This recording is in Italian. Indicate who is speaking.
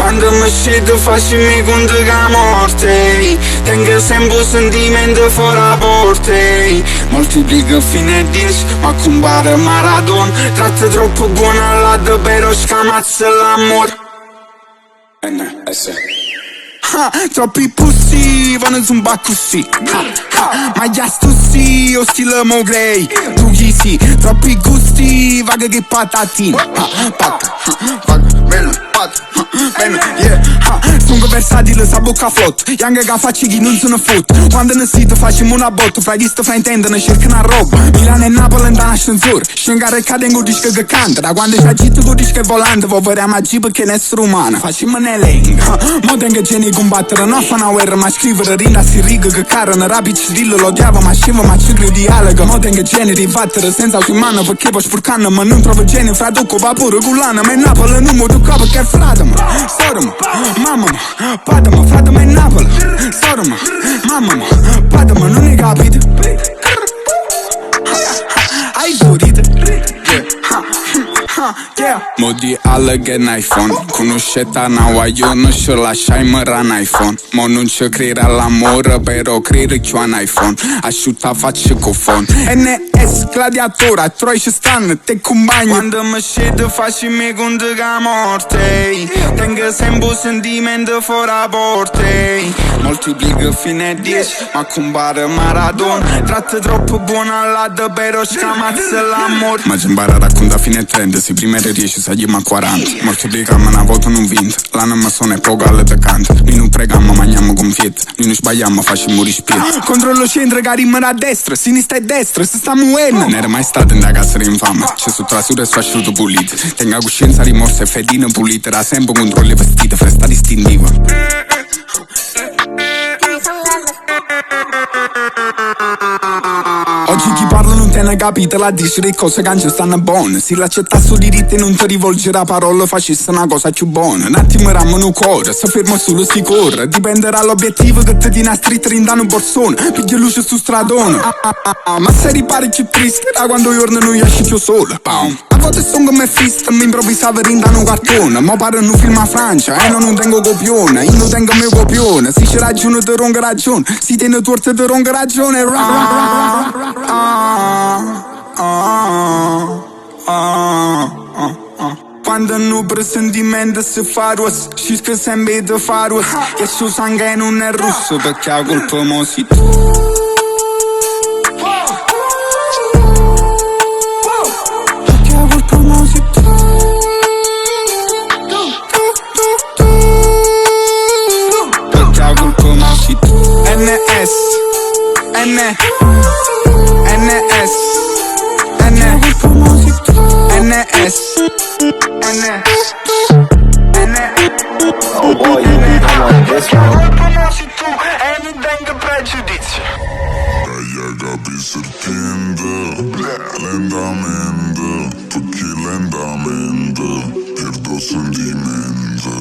Speaker 1: Quando mi scedo facimi conto che a morte. Tengo sempre un sentimento fuori a porte. Moltiplica fino a 10, ma compare Maradona. Tratta troppo buona all'ad, però scamazza l'amore. Troppi pussi, vanno zumba così. Ma gli astussi, o stile mo grey. Tu chi si, troppi gusti, vaga che patatina. Bene, yeah. Sono versatile, sa bocca flot. Young che faccio chi non sono foot. Quando ne sito facciamo una botta. Fra chi sto fraintendono cercano roba. Milano e Napoli in ascensore. Scengare e cade in un disco che canta. Da quando c'è agito con disco e volante. Vuoi vedere magia perché è un essere umano. Facciamo un elenco. Mo tengo geni combattere. Non fa una guerra ma scrivere. Rinda si riga che carano. Rapi cirillo lo odiavo ma scivo ma ciclo dialogo. Mo tengo geni ribattere senza in mano. Perché poi spurcano ma non trovo geni. Fra ducco vapore culano. Ma in Napoli non mi tocca perché è fratamo. Storma, mamma, padama, fratama in Napoli. Storma, mamma, padama, non hai capito? Hai giurito? Yeah. Modi alle che un iPhone. Conoscete una guaglione, ci lasciai mera un iPhone. Mo non ci crede all'amore, però crede che un iPhone. Asciutta faccio con phone. NS gladiatora, Troy ci stanno, te compagni. Quando mi scedo facimi conto che a morte. Tengo sempre un sentimento fuori a porte. Moltiplica fino a 10, ma compare Maradona. Tratta troppo buona all'ad, però scamazza l'amore. Ma ci impara a raccontare fino a 30. Se prima era 10, saliamo a 40. Moltiplicammo una volta non vinto. L'anno ma sono e poco alle te canta. Noi non preghiamo, mangiamo confiette. Noi non sbagliamo, facciamo rispetto. Controllo centro che rimane a destra, sinistra e destra, se sta muovendo. Non era mai stato in da casa di infame. C'è su trasura e sfasciuto pulito. Tenga coscienza, rimorso e fedina pulita. Da sempre controlli vestita, festa distintiva. Oggi chi parla non te ne capita, la dice le cose che non stanno buone. Se l'accettassi diritti non ti rivolgerà parola, facesse una cosa più buona. Un attimo ramano cuore, se fermo solo si corre. Dipenderà l'obiettivo che ti tiene a strittere in danno borsone. Piglia luce su stradone. Ma se ripari ci triste, da quando giorno non esci più solo. A volte sono come fist, mi improvvisavo in danno cartone. Ma pare un film a Francia, e non tengo copione. Io non tengo mio copione. Se c'è ragione, ti ronga ragione. Si tiene torte, ti ronga ragione. Quando non presentimento si fa rosso, cerca sempre di fare rosso. E il suo sangue non è rosso perché ha colpa mo si tu. Perché ha colpa mo si tu. Perché ha colpa mo si tu. NS NS
Speaker 2: Oh boy, come on, this one.
Speaker 1: E non tengo pregiudizio.
Speaker 3: Dai capi serpiente, lentamente, tocchi lentamente, perdo sentimento.